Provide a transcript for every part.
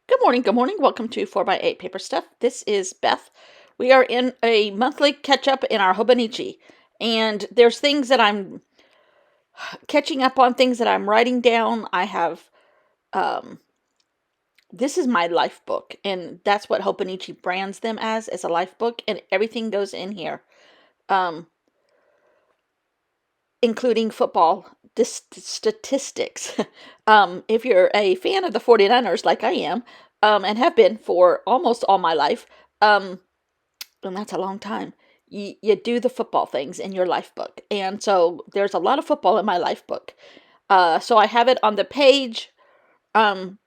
Good morning, good morning. Welcome to 4x8 Paper Stuff. This is Beth. We are in a monthly catch-up in our Hobonichi, and there's things that I'm catching up on, things that I'm writing down. I have, this is my life book, and that's what Hobonichi brands them as a life book, and everything goes in here, including football statistics. If you're a fan of the 49ers, like I am, and have been for almost all my life, and that's a long time. You do the football things in your life book. And so there's a lot of football in my life book. So I have it on the page of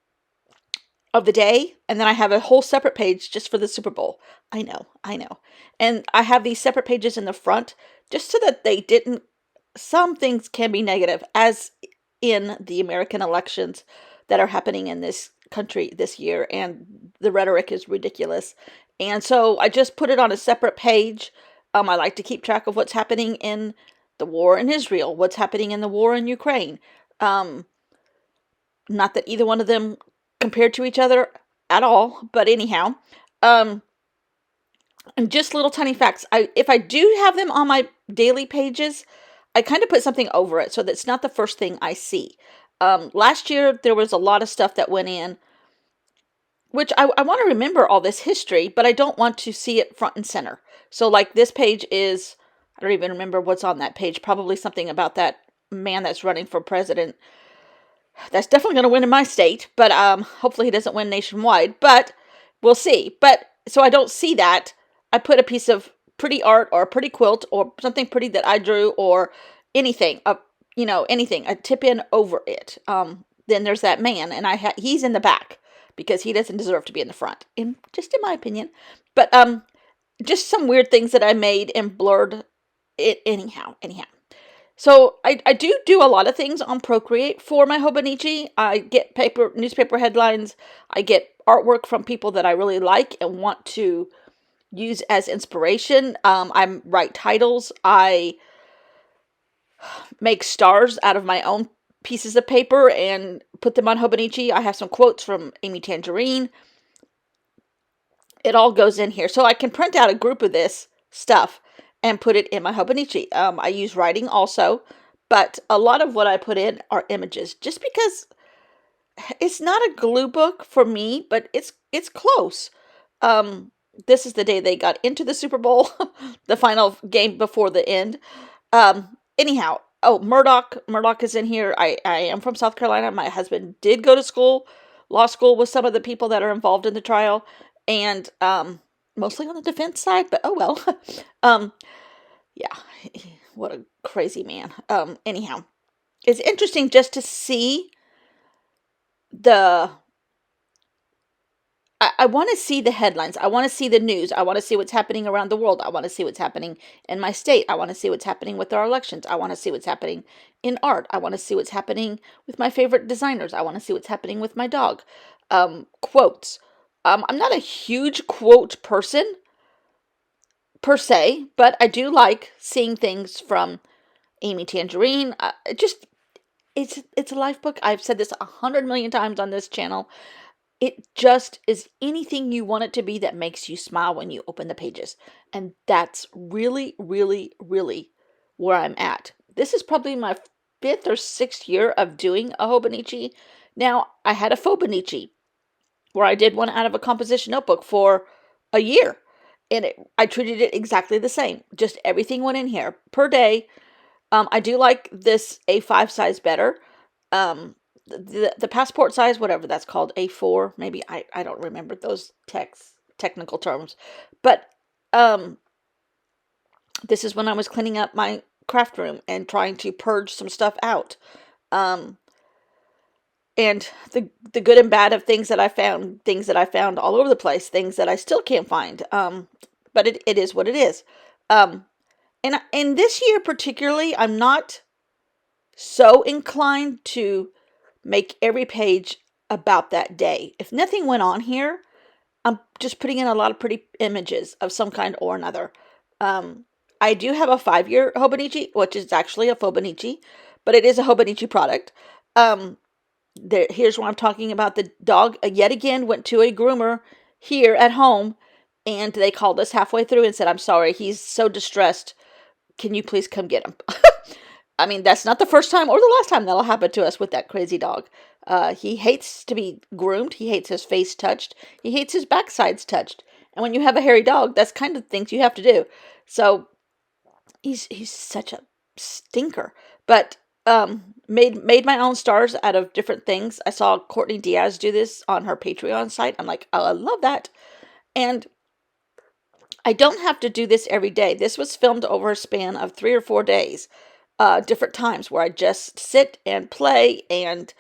the day, and then I have a whole separate page just for the Super Bowl. I know. And I have these separate pages in the front just so that they didn't. Some things can be negative, as in the American elections that are happening in this country this year, and the rhetoric is ridiculous. And so I just put it on a separate page. I like to keep track of what's happening in the war in Israel, what's happening in the war in Ukraine. Not that either one of them compared to each other at all, but anyhow, and just little tiny facts. If I do have them on my daily pages, I kind of put something over it so that's not the first thing I see. Last year, there was a lot of stuff that went in, which I want to remember all this history, but I don't want to see it front and center. So, like, this page is, I don't even remember what's on that page, probably something about that man that's running for president. That's definitely going to win in my state, but hopefully he doesn't win nationwide, but we'll see. But, so I don't see that. I put a piece of pretty art or a pretty quilt or something pretty that I drew or anything, anything, a tip in over it. Then there's that man, and he's in the back because he doesn't deserve to be in the front, just in my opinion. But just some weird things that I made and blurred it anyhow. So I do a lot of things on Procreate for my Hobonichi. I get newspaper headlines. I get artwork from people that I really like and want to use as inspiration. I write titles. I make stars out of my own pieces of paper and put them on Hobonichi. I have some quotes from Amy Tangerine. It all goes in here. So I can print out a group of this stuff and put it in my Hobonichi. I use writing also, but a lot of what I put in are images, just because it's not a glue book for me, but it's close. This is the day they got into the Super Bowl, the final game before the end. Anyhow, Murdoch is in here. I am from South Carolina. My husband did go to law school with some of the people that are involved in the trial, and mostly on the defense side, but oh well. Yeah, what a crazy man. Anyhow, it's interesting just to see I want to see the headlines. I want to see the news. I want to see what's happening around the world. I want to see what's happening in my state. I want to see what's happening with our elections. I want to see what's happening in art. I want to see what's happening with my favorite designers. I want to see what's happening with my dog. Quotes. I'm not a huge quote person per se, but I do like seeing things from Amy Tangerine. It's a life book. I've said this 100 million times on this channel. It just is anything you want it to be that makes you smile when you open the pages. And that's really, really, really where I'm at. This is probably my 5th or 6th year of doing a Hobonichi. Now, I had a Phobonichi where I did one out of a composition notebook for a year. And I treated it exactly the same. Just everything went in here per day. I do like this A5 size better. The passport size, whatever that's called, A4, maybe, I don't remember those technical terms. But this is when I was cleaning up my craft room and trying to purge some stuff out. And the good and bad of things that I found all over the place, things that I still can't find. But it is what it is. And this year particularly, I'm not so inclined to make every page about that day. If nothing went on here, I'm just putting in a lot of pretty images of some kind or another. I do have a 5-year Hobonichi, which is actually a Phobonichi, but it is a Hobonichi product. Here's what I'm talking about. The dog, yet again, went to a groomer here at home, and they called us halfway through and said, "I'm sorry, he's so distressed. Can you please come get him?" I mean, that's not the first time or the last time that'll happen to us with that crazy dog. He hates to be groomed. He hates his face touched. He hates his backsides touched. And when you have a hairy dog, that's kind of things you have to do. So he's such a stinker. But made my own stars out of different things. I saw Courtney Diaz do this on her Patreon site. I'm like, oh, I love that. And I don't have to do this every day. This was filmed over a span of 3 or 4 days, different times where I just sit and play and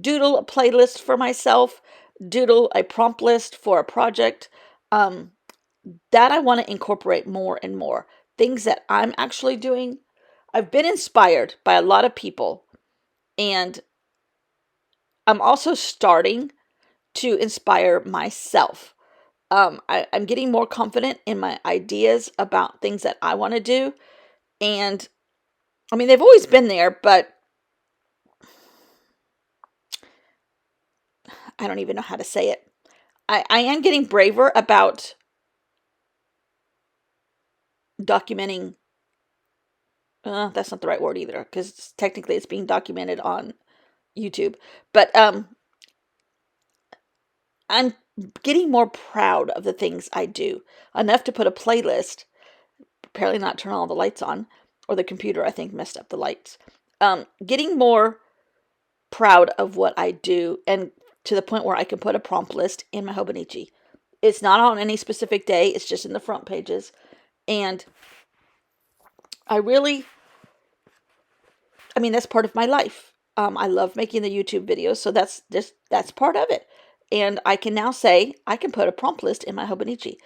doodle a playlist for myself, doodle a prompt list for a project. That I want to incorporate more and more. Things that I'm actually doing. I've been inspired by a lot of people, and I'm also starting to inspire myself. I'm getting more confident in my ideas about things that I want to do. And I mean, they've always been there, but I don't even know how to say it. I am getting braver about documenting. That's not the right word either, because technically it's being documented on YouTube. But I'm getting more proud of the things I do. Enough to put a playlist, apparently not turn all the lights on, or the computer, I think, messed up the lights. Getting more proud of what I do, and to the point where I can put a prompt list in my Hobonichi. It's not on any specific day, it's just in the front pages. And I mean, that's part of my life. I love making the YouTube videos, so that's part of it. And I can now say, I can put a prompt list in my Hobonichi.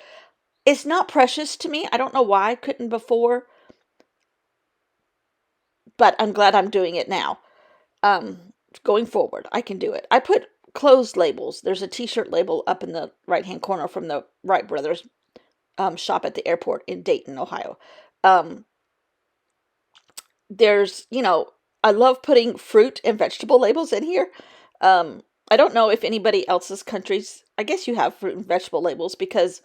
It's not precious to me. I don't know why I couldn't before, but I'm glad I'm doing it now. Going forward, I can do it. I put clothes labels. There's a t-shirt label up in the right-hand corner from the Wright Brothers shop at the airport in Dayton, Ohio. There's, I love putting fruit and vegetable labels in here. I don't know if anybody else's countries, I guess you have fruit and vegetable labels, because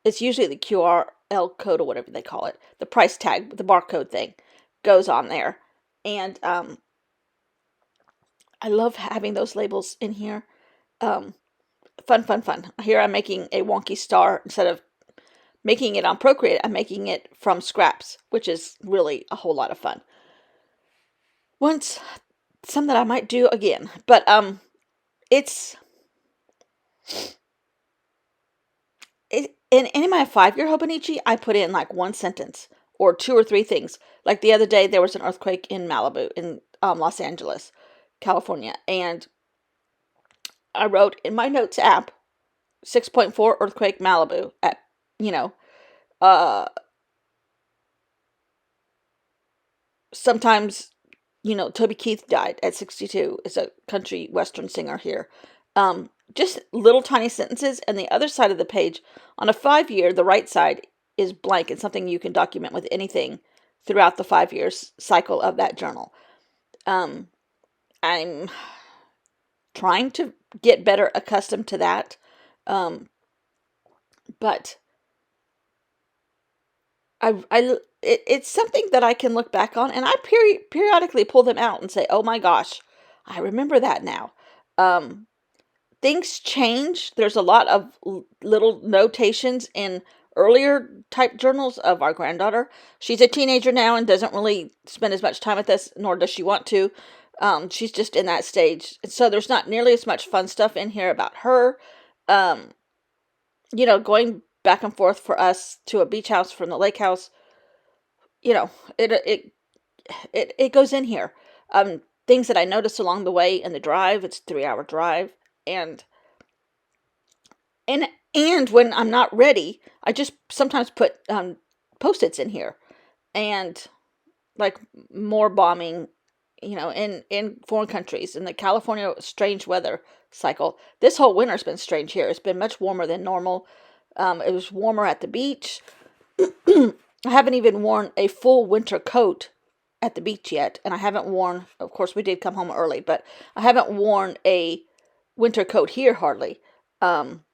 it's usually the QRL code or whatever they call it. The price tag, the barcode thing goes on there. And I love having those labels in here. Fun. Here I'm making a wonky star. Instead of making it on Procreate, I'm making it from scraps, which is really a whole lot of fun. Once, some that I might do again. But it's in my 5-year Hobonichi, I put in like one sentence or 2 or 3 things. Like the other day, there was an earthquake in Malibu, in Los Angeles, California, and I wrote in my notes app, 6.4 earthquake Malibu at, sometimes, Toby Keith died at 62, is a country western singer here. Just little tiny sentences, and the other side of the page, on a 5-year, the right side is blank and something you can document with anything throughout the 5 years cycle of that journal. I'm trying to get better accustomed to that. But it's something that I can look back on, and I periodically pull them out and say, oh my gosh, I remember that now. Things change. There's a lot of little notations in earlier type journals of our granddaughter. She's a teenager now and doesn't really spend as much time with us, nor does she want to. She's just in that stage. So there's not nearly as much fun stuff in here about her. Going back and forth for us to a beach house from the lake house. It goes in here. Things that I noticed along the way in the drive. It's a 3-hour drive. And when I'm not ready, I just sometimes put Post-its in here, and like more bombing, in foreign countries, in the California strange weather cycle. This whole winter's been strange here. It's been much warmer than normal. It was warmer at the beach. I haven't even worn a full winter coat at the beach yet, and I haven't worn, of course, we did come home early, but I haven't worn a winter coat here hardly. Um,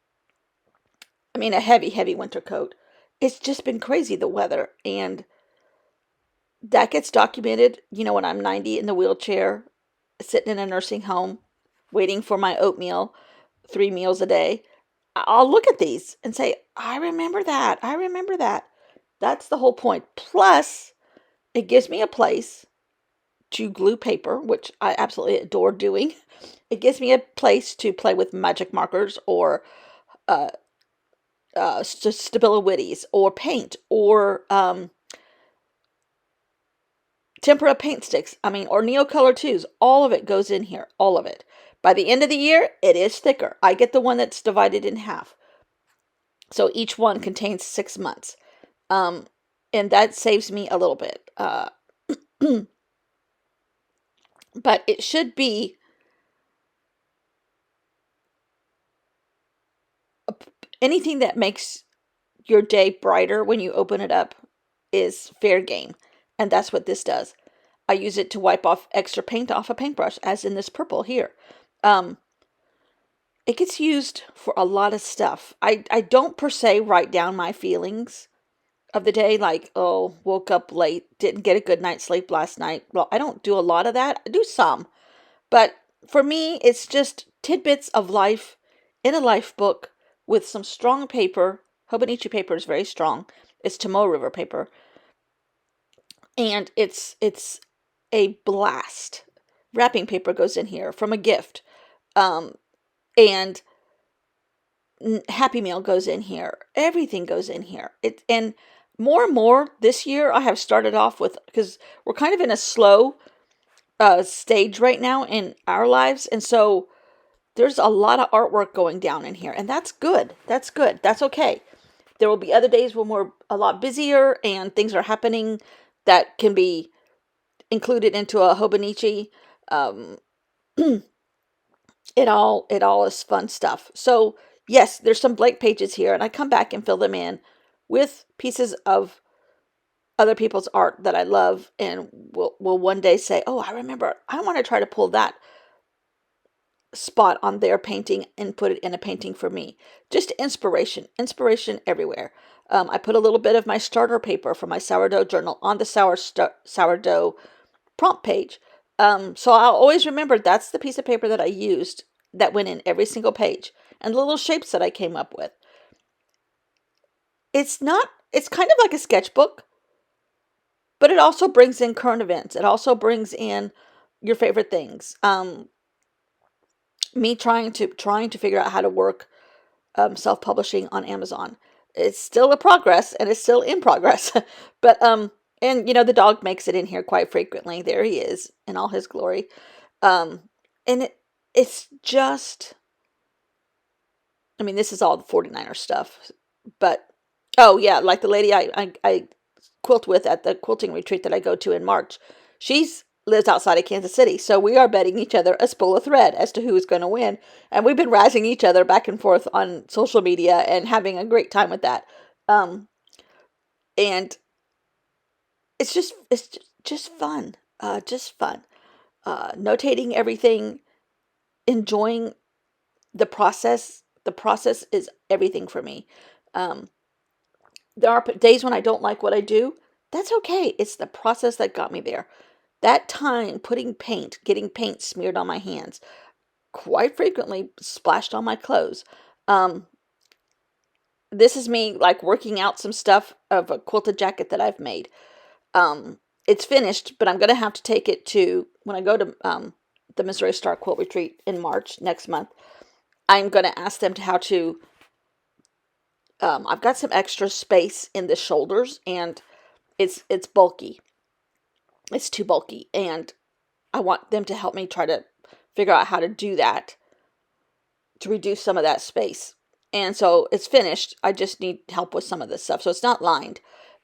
I mean, a heavy, heavy winter coat. It's just been crazy, the weather, and that gets documented, when I'm 90 in the wheelchair, sitting in a nursing home, waiting for my oatmeal, 3 meals a day. I'll look at these and say, I remember that. I remember that. That's the whole point. Plus, it gives me a place to glue paper, which I absolutely adore doing. It gives me a place to play with magic markers or uh, Stabilo Witties or paint or tempera paint sticks. I mean, or Neocolor 2s. All of it goes in here. All of it. By the end of the year, it is thicker. I get the one that's divided in half. So each one contains 6 months. Um, and that saves me a little bit. But it should be anything that makes your day brighter when you open it up is fair game. And that's what this does. I use it to wipe off extra paint off a paintbrush, as in this purple here. Um, it gets used for a lot of stuff. I don't per se write down my feelings of the day, like, oh, woke up late, didn't get a good night's sleep last night. Well, I don't do a lot of that. I do some. But for me, it's just tidbits of life in a life book with some strong paper. Hobonichi paper is very strong. It's Tomoe River paper. And it's a blast. Wrapping paper goes in here from a gift. And Happy Meal goes in here. Everything goes in here. And more this year I have started off with, because we're kind of in a slow stage right now in our lives, and so there's a lot of artwork going down in here, and that's good. That's good. That's okay. There will be other days when we're a lot busier and things are happening that can be included into a Hobonichi. Um, it all is fun stuff. So yes, there's some blank pages here, and I come back and fill them in with pieces of other people's art that I love, and will one day say, oh, I remember, I want to try to pull that spot on their painting and put it in a painting for me. Just inspiration everywhere. I put a little bit of my starter paper from my sourdough journal on the sourdough prompt page. So I'll always remember that's the piece of paper that I used that went in every single page, and the little shapes that I came up with. It's kind of like a sketchbook, but it also brings in current events. It also brings in your favorite things. Me trying to figure out how to work self-publishing on Amazon. It's still a progress, and it's still in progress. But and the dog makes it in here quite frequently. There he is in all his glory. Um, and it's just, I mean, this is all the 49er stuff. But oh yeah, like the lady I quilt with at the quilting retreat that I go to in March. She's lives outside of Kansas City, so we are betting each other a spool of thread as to who is going to win, and we've been razzing each other back and forth on social media and having a great time with that. And it's just fun, just fun. Notating everything, enjoying the process. The process is everything for me. Um, there are days when I don't like what I do. That's okay. It's the process that got me there. That time getting paint smeared on my hands, quite frequently splashed on my clothes. Um, this is me like working out some stuff of a quilted jacket that I've made. It's finished, but I'm going to have to take it to, when I go to the Missouri Star Quilt Retreat in March next month, I'm going to ask them how to, I've got some extra space in the shoulders, and it's bulky. It's too bulky, and I want them to help me try to figure out how to do that to reduce some of that space. And so it's finished. I just need help with some of this stuff. So it's not lined,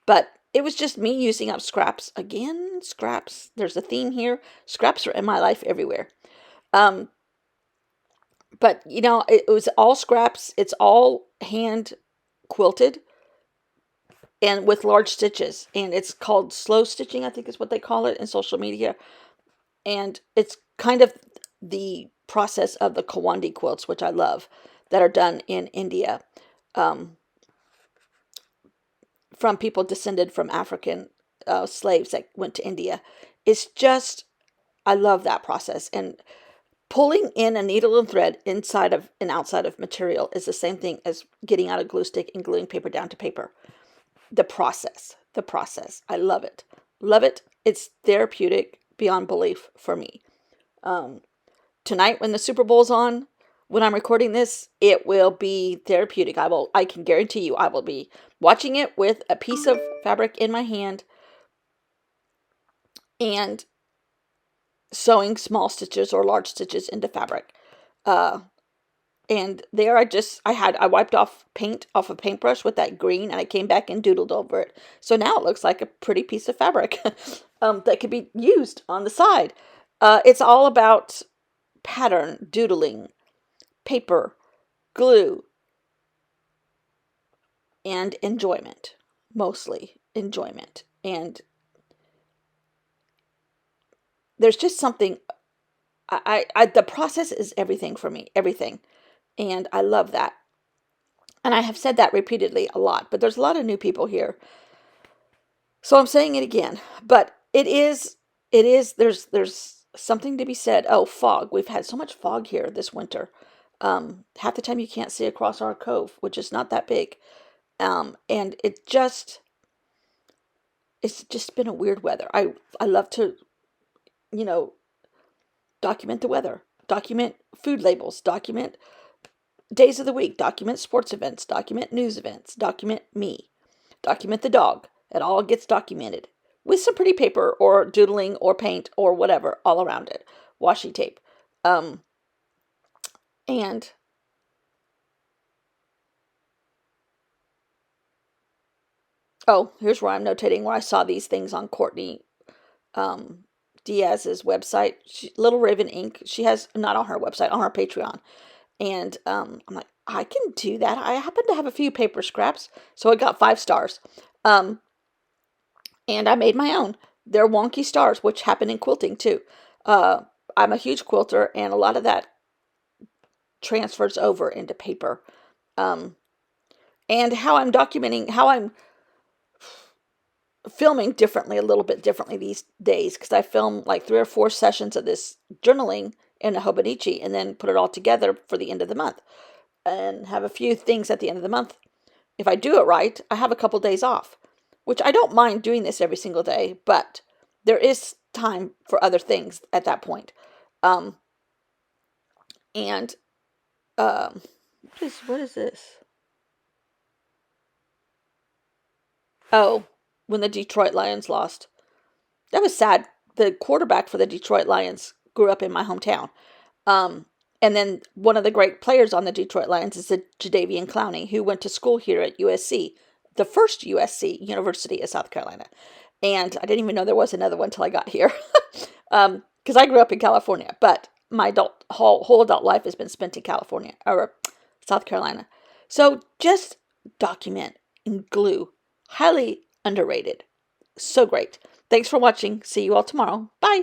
but it was just me using up scraps. Again, scraps. There's a theme here. Scraps are in my life everywhere. But it was all scraps. It's all hand quilted. and with large stitches. And it's called slow stitching, I think is what they call it in social media. And it's kind of the process of the Kawandi quilts, which I love, that are done in India, um, from people descended from African slaves that went to India. It's just, I love that process. And pulling in a needle and thread inside of and outside of material is the same thing as getting out a glue stick and gluing paper down to paper. The process. I love it. Love it. It's therapeutic beyond belief for me. Um, Tonight when the Super Bowl's on, when I'm recording this, it will be therapeutic. I can guarantee you I will be watching it with a piece of fabric in my hand and sewing small stitches or large stitches into fabric. Uh, and there I wiped off paint off a paintbrush with that green, and I came back and doodled over it. So now it looks like a pretty piece of fabric that could be used on the side. It's all about pattern, doodling, paper, glue, and enjoyment. Mostly enjoyment. And there's just something, the process is everything for me, everything. And I love that. And I have said that repeatedly a lot, but there's a lot of new people here. So I'm saying it again. But there's something to be said. Oh, fog. We've had so much fog here this winter. Half the time you can't see across our cove, which is not that big. And it's just been a weird weather. I love to, you know, document the weather, document food labels, document days of the week, document sports events, document news events, document me, document the dog. It all gets documented with some pretty paper or doodling or paint or whatever all around it, washi tape. Um, and oh, here's where I'm notating where I saw these things on Courtney um, Diaz's website, Little Raven Ink. She has, not on her website, on her Patreon. And I'm like, I can do that. I happen to have a few paper scraps, so I got 5 stars. Um, and I made my own. They're wonky stars, which happen in quilting too. Uh, I'm a huge quilter, and a lot of that transfers over into paper. Um, and how I'm documenting, how I'm filming differently, a little bit differently these days, because I film like 3 or 4 sessions of this journaling in a Hobonichi and then put it all together for the end of the month and have a few things at the end of the month. If I do it right, I have a couple days off, which I don't mind doing this every single day, but there is time for other things at that point. Um, and what is this? Oh, when the Detroit Lions lost. That was sad. The quarterback for the Detroit Lions grew up in my hometown. Um, and then one of the great players on the Detroit Lions is Jadeveon Clowney, who went to school here at USC, the first USC, University of South Carolina. And I didn't even know there was another one until I got here. Because I grew up in California, but my whole adult life has been spent in California, or South Carolina. So just document and glue. Highly underrated. So great. Thanks for watching. See you all tomorrow. Bye.